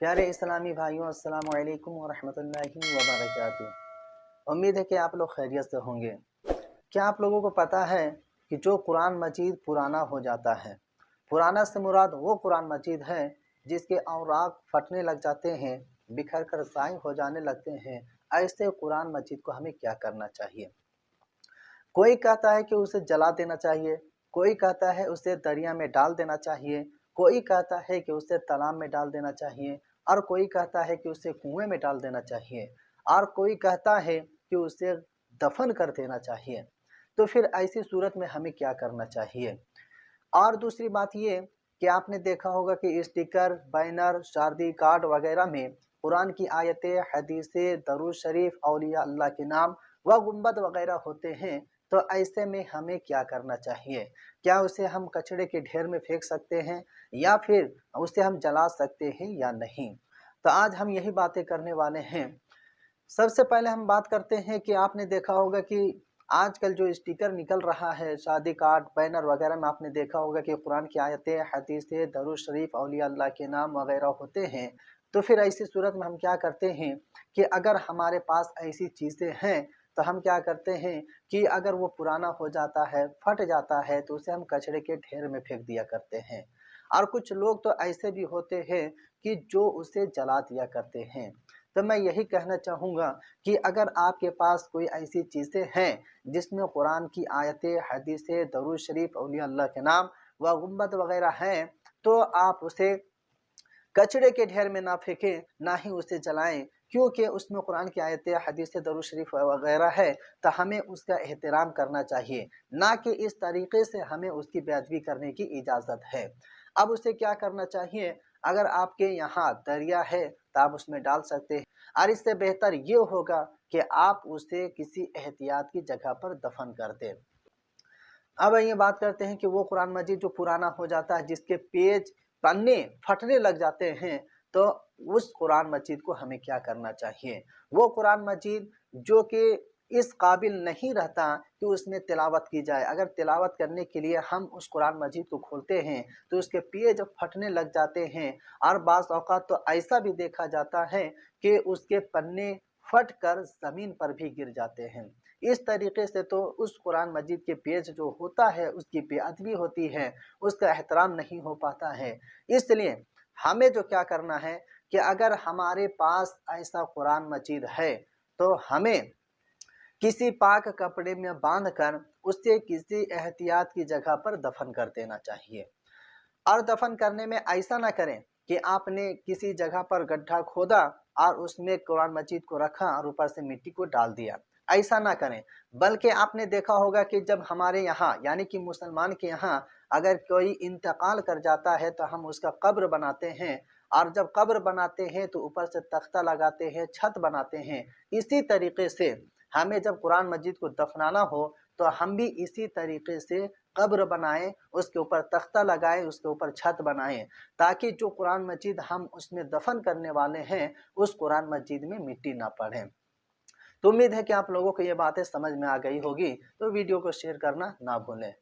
प्यारे इस्लामी भाइयों, अस्सलामु अलैकुम वरहमतुल्लाहि वबरकातुहू। उम्मीद है कि आप लोग खैरियत से होंगे। क्या आप लोगों को पता है कि जो कुरान मजीद पुराना हो जाता है, पुराना से मुराद वो कुरान मजीद है जिसके औराक फटने लग जाते हैं, बिखर कर ज़ाय हो जाने लगते हैं, ऐसे कुरान मजीद को हमें क्या करना चाहिए? कोई कहता है कि उसे जला देना चाहिए, कोई कहता है उसे दरिया में डाल देना चाहिए, कोई कहता है कि उसे तालाब में डाल देना चाहिए, और कोई कहता है कि उसे कुएं में डाल देना चाहिए, और कोई कहता है कि उसे दफन कर देना चाहिए। तो फिर ऐसी सूरत में हमें क्या करना चाहिए? और दूसरी बात ये कि आपने देखा होगा कि स्टिकर, बैनर, शादी कार्ड वगैरह में कुरान की आयतें, हदीसें, दरूद शरीफ, औलिया अल्लाह के नाम व गुंबद वगैरह होते हैं। तो ऐसे में हमें क्या करना चाहिए? क्या उसे हम कचरे के ढेर में फेंक सकते हैं, या फिर उसे हम जला सकते हैं या नहीं? तो आज हम यही बातें करने वाले हैं। सबसे पहले हम बात करते हैं कि आपने देखा होगा कि आजकल जो स्टिकर निकल रहा है, शादी कार्ड, बैनर वगैरह में आपने देखा होगा कि कुरान की आयतें, हदीसें, दरूद शरीफ, औलिया अल्लाह के नाम वगैरह होते हैं। तो फिर ऐसी सूरत में हम क्या करते हैं कि अगर हमारे पास ऐसी चीज़ें हैं, तो हम क्या करते हैं कि अगर वो पुराना हो जाता है, फट जाता है, तो उसे हम कचरे के ढेर में फेंक दिया करते हैं। और कुछ लोग तो ऐसे भी होते हैं कि जो उसे जला दिया करते हैं। तो मैं यही कहना चाहूँगा कि अगर आपके पास कोई ऐसी चीज़ें हैं जिसमें कुरान की आयतें, हदीसें, दरूद शरीफ, औलिया अल्लाह के नाम व गुंबद वगैरह हैं, तो आप उसे कचरे के ढेर में ना फेंकें, ना ही उसे जलाएं, क्योंकि उसमें कुरान की आयतें, हदीसें, दरूद शरीफ वगैरह है। तो हमें उसका एहतराम करना चाहिए, ना कि इस तरीके से हमें उसकी बेअदबी करने की इजाज़त है। अब उसे क्या करना चाहिए? अगर आपके यहाँ दरिया है तो आप उसमें डाल सकते हैं, और इससे बेहतर ये होगा कि आप उसे किसी एहतियात की जगह पर दफन कर दें। अब ये बात करते हैं कि वो कुरान मजीद जो पुराना हो जाता है, जिसके पेज, पन्ने फटने लग जाते हैं, तो उस कुरान मजीद को हमें क्या करना चाहिए? वो कुरान मजीद जो कि इस काबिल नहीं रहता कि उसमें तिलावत की जाए। अगर तिलावत करने के लिए हम उस कुरान मजीद को खोलते हैं, तो उसके पेज फटने लग जाते हैं, और बाज़ औक़ात तो ऐसा भी देखा जाता है कि उसके पन्ने फट कर ज़मीन पर भी गिर जाते हैं। इस तरीके से तो उस कुरान मजीद के पेज जो होता है, उसकी बेअदबी होती है, उसका एहतराम नहीं हो पाता है। इसलिए हमें जो क्या करना है कि अगर हमारे पास ऐसा कुरान मजीद है, तो हमें किसी पाक कपड़े में बांधकर उसे किसी एहतियात की जगह पर दफन कर देना चाहिए। और दफन करने में ऐसा ना करें कि आपने किसी जगह पर गड्ढा खोदा और उसमें कुरान मजीद को रखा और ऊपर से मिट्टी को डाल दिया। ऐसा ना करें, बल्कि आपने देखा होगा कि जब हमारे यहाँ यानी कि मुसलमान के यहाँ अगर कोई इंतकाल कर जाता है, तो हम उसका कब्र बनाते हैं, और जब कब्र बनाते हैं तो ऊपर से तख्ता लगाते हैं, छत बनाते हैं। इसी तरीके से हमें जब कुरान मजीद को दफनाना हो, तो हम भी इसी तरीके से कब्र बनाएं, उसके ऊपर तख्ता लगाएं, उसके ऊपर छत बनाएं, ताकि जो कुरान मजीद हम उसमें दफन करने वाले हैं, उस कुरान मजीद में मिट्टी ना पड़े। तो उम्मीद है कि आप लोगों को ये बातें समझ में आ गई होगी। तो वीडियो को शेयर करना ना भूलें।